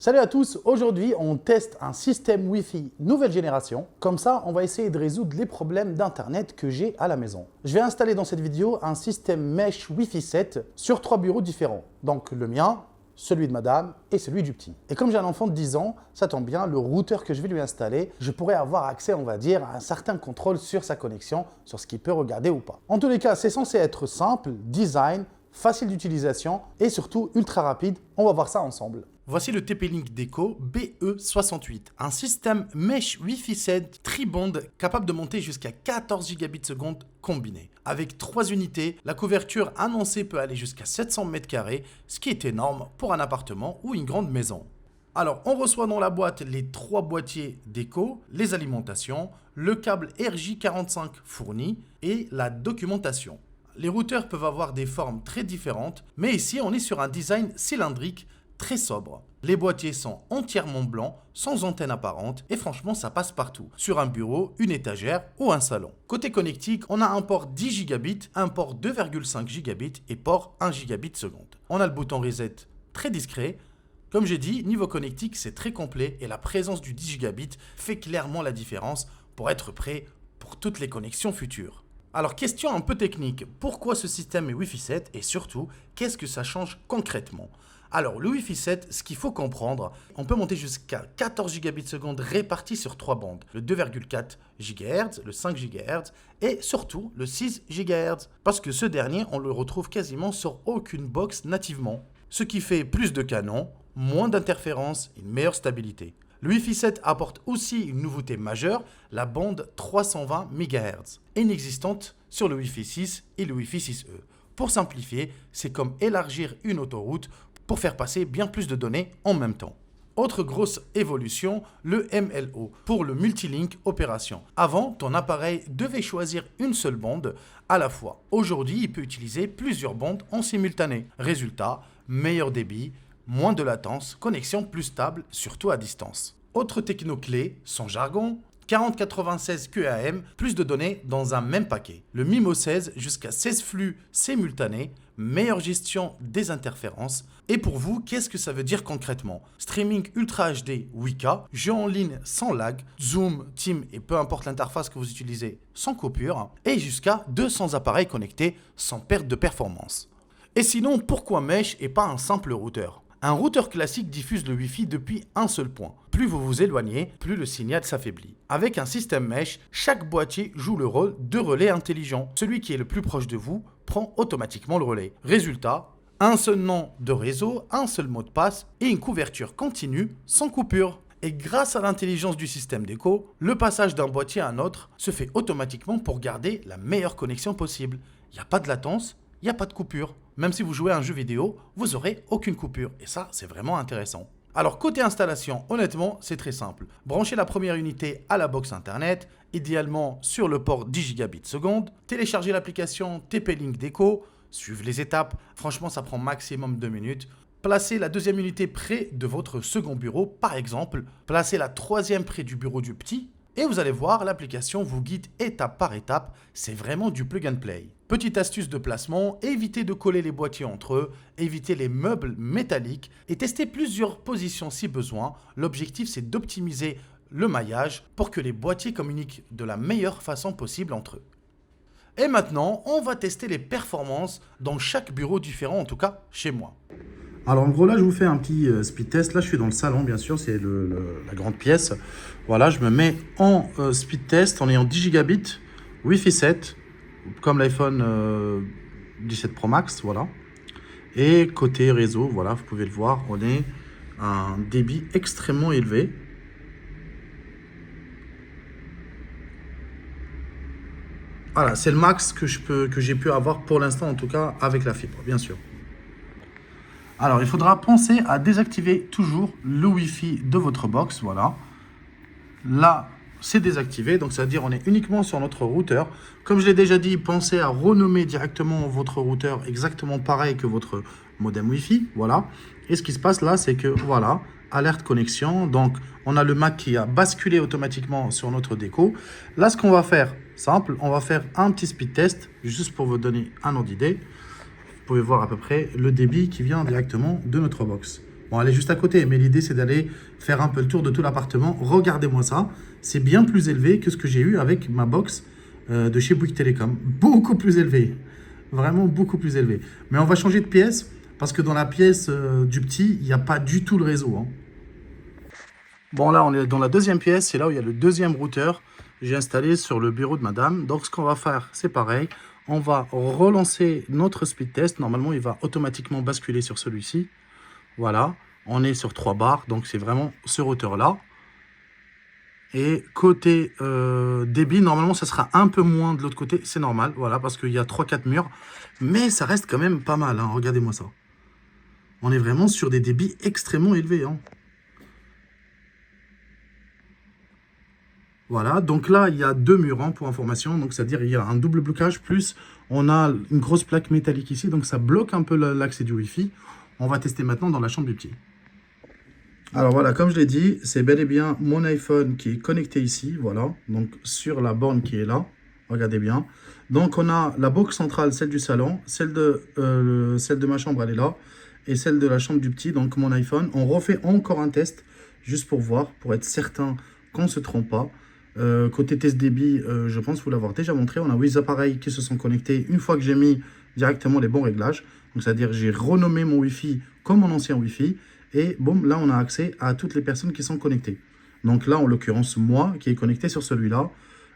Salut à tous, aujourd'hui on teste un système Wi-Fi nouvelle génération. Comme ça, on va essayer de résoudre les problèmes d'internet que j'ai à la maison. Je vais installer dans cette vidéo un système Mesh Wi-Fi 7 sur 3 bureaux différents. Donc le mien, celui de madame et celui du petit. Et comme j'ai un enfant de 10 ans, ça tombe bien, le routeur que je vais lui installer, je pourrais avoir accès, on va dire, à un certain contrôle sur sa connexion, sur ce qu'il peut regarder ou pas. En tous les cas, c'est censé être simple, design, facile d'utilisation et surtout ultra rapide. On va voir ça ensemble. Voici le TP-Link Deco BE68, un système Mesh Wi-Fi 7 tri-band capable de monter jusqu'à 14 gigabits seconde combiné. Avec 3 unités, la couverture annoncée peut aller jusqu'à 700 m², ce qui est énorme pour un appartement ou une grande maison. Alors, on reçoit dans la boîte les 3 boîtiers Deco, les alimentations, le câble RJ45 fourni et la documentation. Les routeurs peuvent avoir des formes très différentes, mais ici on est sur un design cylindrique très sobre. Les boîtiers sont entièrement blancs, sans antenne apparente et franchement ça passe partout, sur un bureau, une étagère ou un salon. Côté connectique, on a un port 10 gigabits, un port 2,5 gigabits et port 1 gigabit seconde. On a le bouton reset très discret. Comme j'ai dit, niveau connectique c'est très complet et la présence du 10 gigabits fait clairement la différence pour être prêt pour toutes les connexions futures. Alors, question un peu technique, pourquoi ce système est Wi-Fi 7 et surtout, qu'est-ce que ça change concrètement? Alors, le Wi-Fi 7, ce qu'il faut comprendre, on peut monter jusqu'à 14 gigabits seconde répartis sur 3 bandes. Le 2,4 GHz, le 5 GHz et surtout le 6 GHz. Parce que ce dernier, on le retrouve quasiment sur aucune box nativement. Ce qui fait plus de canons, moins d'interférences et une meilleure stabilité. Le Wi-Fi 7 apporte aussi une nouveauté majeure, la bande 320 MHz, inexistante sur le Wi-Fi 6 et le Wi-Fi 6E. Pour simplifier, c'est comme élargir une autoroute pour faire passer bien plus de données en même temps. Autre grosse évolution, le MLO, pour le Multilink Opération. Avant, ton appareil devait choisir une seule bande à la fois. Aujourd'hui, il peut utiliser plusieurs bandes en simultané. Résultat, meilleur débit, moins de latence, connexion plus stable, surtout à distance. Autre techno-clé, son jargon, 4096 QAM, plus de données dans un même paquet. Le MIMO 16 jusqu'à 16 flux simultanés, meilleure gestion des interférences. Et pour vous, qu'est-ce que ça veut dire concrètement? Streaming Ultra HD 8K, jeu en ligne sans lag, Zoom, Team et peu importe l'interface que vous utilisez sans coupure, et jusqu'à 200 appareils connectés sans perte de performance. Et sinon, pourquoi Mesh et pas un simple routeur? Un routeur classique diffuse le Wi-Fi depuis un seul point. Plus vous vous éloignez, plus le signal s'affaiblit. Avec un système Mesh, chaque boîtier joue le rôle de relais intelligent. Celui qui est le plus proche de vous prend automatiquement le relais. Résultat, un seul nom de réseau, un seul mot de passe et une couverture continue sans coupure. Et grâce à l'intelligence du système Deco, le passage d'un boîtier à un autre se fait automatiquement pour garder la meilleure connexion possible. Il n'y a pas de latence, il n'y a pas de coupure. Même si vous jouez à un jeu vidéo, vous n'aurez aucune coupure. Et ça, c'est vraiment intéressant. Alors, côté installation, honnêtement, c'est très simple. Branchez la première unité à la box internet, idéalement sur le port 10 gigabits seconde. Téléchargez l'application TP-Link Deco. Suivez les étapes. Franchement, ça prend maximum 2 minutes. Placez la deuxième unité près de votre second bureau, par exemple. Placez la troisième près du bureau du petit. Et vous allez voir, l'application vous guide étape par étape. C'est vraiment du plug and play. Petite astuce de placement, évitez de coller les boîtiers entre eux, évitez les meubles métalliques et testez plusieurs positions si besoin. L'objectif, c'est d'optimiser le maillage pour que les boîtiers communiquent de la meilleure façon possible entre eux. Et maintenant, on va tester les performances dans chaque bureau différent, en tout cas chez moi. Alors en gros là je vous fais un petit speed test. Là je suis dans le salon bien sûr, c'est la grande pièce. Voilà, je me mets en speed test en ayant 10 gigabits, Wi-Fi 7, comme l'iPhone 17 Pro Max, voilà. Et côté réseau, voilà, vous pouvez le voir, on est à un débit extrêmement élevé. Voilà, c'est le max que j'ai pu avoir pour l'instant, en tout cas avec la fibre, bien sûr. Alors, il faudra penser à désactiver toujours le Wi-Fi de votre box, voilà. Là, c'est désactivé, donc ça veut dire on est uniquement sur notre routeur. Comme je l'ai déjà dit, pensez à renommer directement votre routeur exactement pareil que votre modem Wi-Fi, voilà. Et ce qui se passe là, c'est que, voilà, alerte connexion. Donc, on a le Mac qui a basculé automatiquement sur notre déco. Là, ce qu'on va faire, simple, on va faire un petit speed test, juste pour vous donner un ordre d'idée. Vous pouvez voir à peu près le débit qui vient directement de notre box. Bon, elle est juste à côté, mais l'idée, c'est d'aller faire un peu le tour de tout l'appartement. Regardez-moi ça. C'est bien plus élevé que ce que j'ai eu avec ma box de chez Bouygues Télécom. Beaucoup plus élevé. Vraiment beaucoup plus élevé. Mais on va changer de pièce parce que dans la pièce du petit, il n'y a pas du tout le réseau, hein. Bon, là, on est dans la deuxième pièce. C'est là où il y a le deuxième routeur. J'ai installé sur le bureau de madame. Donc, ce qu'on va faire, c'est pareil. On va relancer notre speed test. Normalement, il va automatiquement basculer sur celui-ci. Voilà. On est sur 3 barres. Donc, c'est vraiment ce routeur-là. Et côté débit, normalement, ça sera un peu moins de l'autre côté. C'est normal. Voilà, parce qu'il y a 3-4 murs. Mais ça reste quand même pas mal, hein. Regardez-moi ça. On est vraiment sur des débits extrêmement élevés, hein. Voilà, donc là, il y a 2 murs, hein, pour information. Donc, c'est-à-dire il y a un double blocage, plus on a une grosse plaque métallique ici. Donc, ça bloque un peu l'accès du Wi-Fi. On va tester maintenant dans la chambre du petit. Alors voilà, comme je l'ai dit, c'est bel et bien mon iPhone qui est connecté ici. Voilà, donc sur la borne qui est là. Regardez bien. Donc, on a la box centrale, celle du salon. Celle de ma chambre, elle est là. Et celle de la chambre du petit, donc mon iPhone. On refait encore un test, juste pour voir, pour être certain qu'on ne se trompe pas. Côté test débit, je pense vous l'avoir déjà montré. On a 8 appareils qui se sont connectés une fois que j'ai mis directement les bons réglages. Donc, c'est-à-dire j'ai renommé mon Wi-Fi comme mon ancien Wi-Fi. Et boum, là, on a accès à toutes les personnes qui sont connectées. Donc là, en l'occurrence, moi qui est connecté sur celui-là.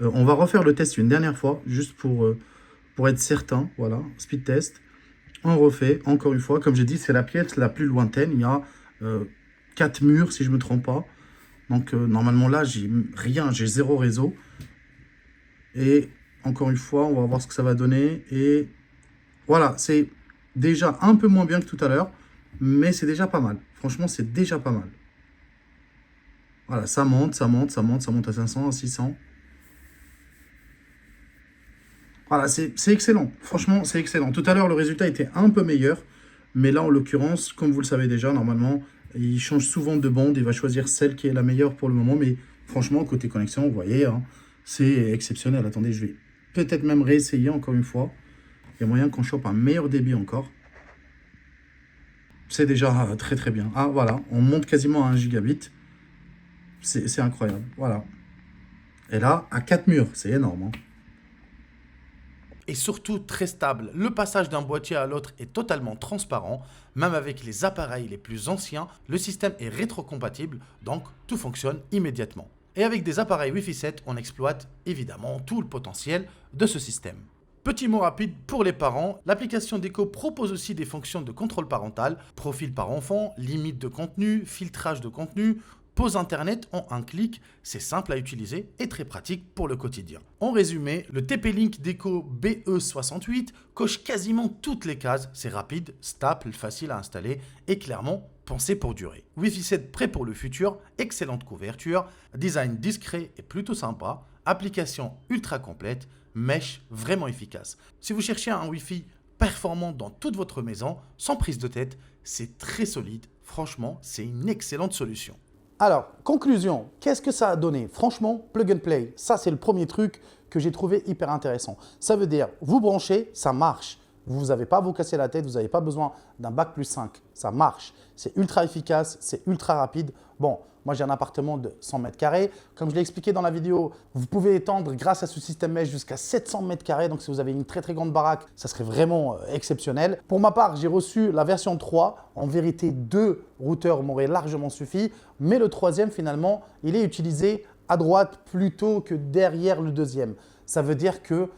On va refaire le test une dernière fois, juste pour être certain. Voilà, speed test. On refait, encore une fois. Comme j'ai dit, c'est la pièce la plus lointaine. Il y a 4 murs, si je ne me trompe pas. Donc, normalement, là, j'ai rien, j'ai 0 réseau. Et encore une fois, on va voir ce que ça va donner. Et voilà, c'est déjà un peu moins bien que tout à l'heure, mais c'est déjà pas mal. Franchement, c'est déjà pas mal. Voilà, ça monte, ça monte, ça monte, ça monte à 500, à 600. Voilà, c'est excellent. Franchement, c'est excellent. Tout à l'heure, le résultat était un peu meilleur. Mais là, en l'occurrence, comme vous le savez déjà, normalement, il change souvent de bande. Il va choisir celle qui est la meilleure pour le moment. Mais franchement, côté connexion, vous voyez, hein, c'est exceptionnel. Attendez, je vais peut-être même réessayer encore une fois. Il y a moyen qu'on chope un meilleur débit encore. C'est déjà très très bien. Ah, voilà, on monte quasiment à 1 gigabit. C'est incroyable, voilà. Et là, à 4 murs, c'est énorme, hein. Et surtout très stable. Le passage d'un boîtier à l'autre est totalement transparent. Même avec les appareils les plus anciens, le système est rétrocompatible, donc tout fonctionne immédiatement. Et avec des appareils Wi-Fi 7, on exploite évidemment tout le potentiel de ce système. Petit mot rapide pour les parents, l'application Deco propose aussi des fonctions de contrôle parental, profil par enfant, limite de contenu, filtrage de contenu, pause internet en un clic, c'est simple à utiliser et très pratique pour le quotidien. En résumé, le TP-Link Deco BE68 coche quasiment toutes les cases, c'est rapide, stable, facile à installer et clairement pensé pour durer. Wi-Fi 7 prêt pour le futur, excellente couverture, design discret et plutôt sympa, application ultra complète, mesh vraiment efficace. Si vous cherchez un Wi-Fi performant dans toute votre maison, sans prise de tête, c'est très solide. Franchement, c'est une excellente solution. Alors, conclusion, qu'est-ce que ça a donné? Franchement, plug and play, ça c'est le premier truc que j'ai trouvé hyper intéressant. Ça veut dire, vous branchez, ça marche. Vous n'avez pas à vous casser la tête, vous n'avez pas besoin d'un bac plus 5. Ça marche. C'est ultra efficace, c'est ultra rapide. Bon, moi j'ai un appartement de 100 mètres carrés. Comme je l'ai expliqué dans la vidéo, vous pouvez étendre grâce à ce système mesh jusqu'à 700 mètres carrés. Donc si vous avez une très très grande baraque, ça serait vraiment exceptionnel. Pour ma part, j'ai reçu la version 3. En vérité, 2 routeurs m'auraient largement suffi. Mais le troisième, finalement, il est utilisé à droite plutôt que derrière le deuxième. Ça veut dire que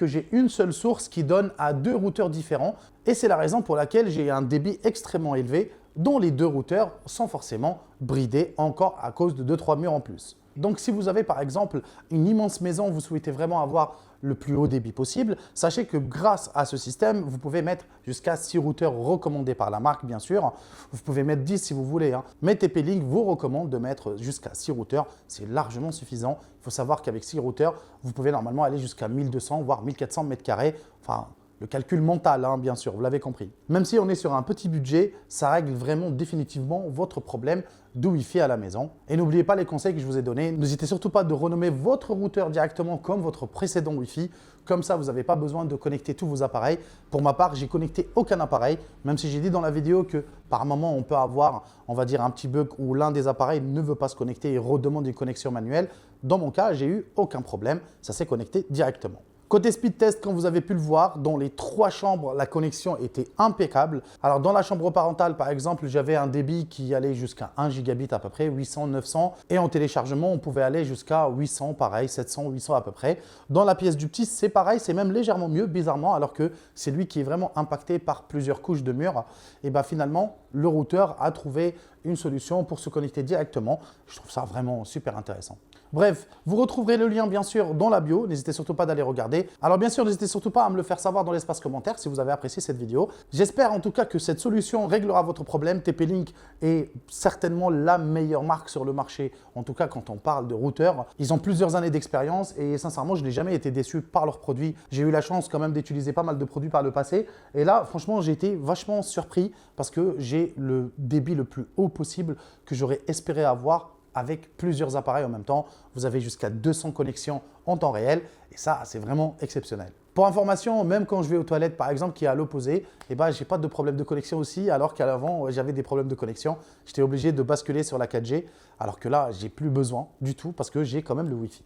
j'ai une seule source qui donne à 2 routeurs différents et c'est la raison pour laquelle j'ai un débit extrêmement élevé dont les 2 routeurs sont forcément bridés encore à cause de 2-3 murs en plus. Donc si vous avez par exemple une immense maison, vous souhaitez vraiment avoir le plus haut débit possible, sachez que grâce à ce système, vous pouvez mettre jusqu'à 6 routeurs recommandés par la marque bien sûr. Vous pouvez mettre 10 si vous voulez, hein. Mais TP-Link vous recommande de mettre jusqu'à 6 routeurs, c'est largement suffisant. Il faut savoir qu'avec 6 routeurs, vous pouvez normalement aller jusqu'à 1200 voire 1400 mètres carrés. Enfin, Le calcul mental, hein, bien sûr, vous l'avez compris. Même si on est sur un petit budget, ça règle vraiment définitivement votre problème de Wi-Fi à la maison. Et n'oubliez pas les conseils que je vous ai donnés. N'hésitez surtout pas de renommer votre routeur directement comme votre précédent Wi-Fi. Comme ça, vous n'avez pas besoin de connecter tous vos appareils. Pour ma part, j'ai connecté aucun appareil, même si j'ai dit dans la vidéo que par moment, on peut avoir, on va dire, un petit bug où l'un des appareils ne veut pas se connecter et redemande une connexion manuelle. Dans mon cas, j'ai eu aucun problème. Ça s'est connecté directement. Côté speed test, comme vous avez pu le voir, dans les 3 chambres, la connexion était impeccable. Alors dans la chambre parentale, par exemple, j'avais un débit qui allait jusqu'à 1 gigabit à peu près, 800, 900. Et en téléchargement, on pouvait aller jusqu'à 800, pareil, 700, 800 à peu près. Dans la pièce du petit, c'est pareil, c'est même légèrement mieux, bizarrement, alors que c'est lui qui est vraiment impacté par plusieurs couches de murs. Et bien finalement, le routeur a trouvé une solution pour se connecter directement. Je trouve ça vraiment super intéressant. Bref, vous retrouverez le lien bien sûr dans la bio, n'hésitez surtout pas d'aller regarder. Alors bien sûr, n'hésitez surtout pas à me le faire savoir dans l'espace commentaire si vous avez apprécié cette vidéo. J'espère en tout cas que cette solution réglera votre problème. TP-Link est certainement la meilleure marque sur le marché, en tout cas quand on parle de routeur. Ils ont plusieurs années d'expérience et sincèrement, je n'ai jamais été déçu par leurs produits. J'ai eu la chance quand même d'utiliser pas mal de produits par le passé et là, franchement, j'ai été vachement surpris parce que j'ai le débit le plus haut possible que j'aurais espéré avoir avec plusieurs appareils en même temps. Vous avez jusqu'à 200 connexions en temps réel et ça, c'est vraiment exceptionnel. Pour information, même quand je vais aux toilettes, par exemple, qui est à l'opposé, je n'ai pas de problème de connexion aussi, alors qu'à l'avant, j'avais des problèmes de connexion. J'étais obligé de basculer sur la 4G, alors que là, j'ai plus besoin du tout parce que j'ai quand même le Wi-Fi.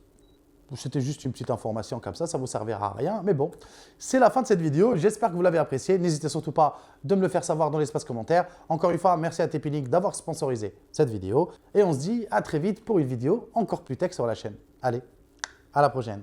C'était juste une petite information comme ça ne vous servira à rien. Mais bon, c'est la fin de cette vidéo. J'espère que vous l'avez appréciée. N'hésitez surtout pas de me le faire savoir dans l'espace commentaire. Encore une fois, merci à TP-Link d'avoir sponsorisé cette vidéo. Et on se dit à très vite pour une vidéo encore plus tech sur la chaîne. Allez, à la prochaine.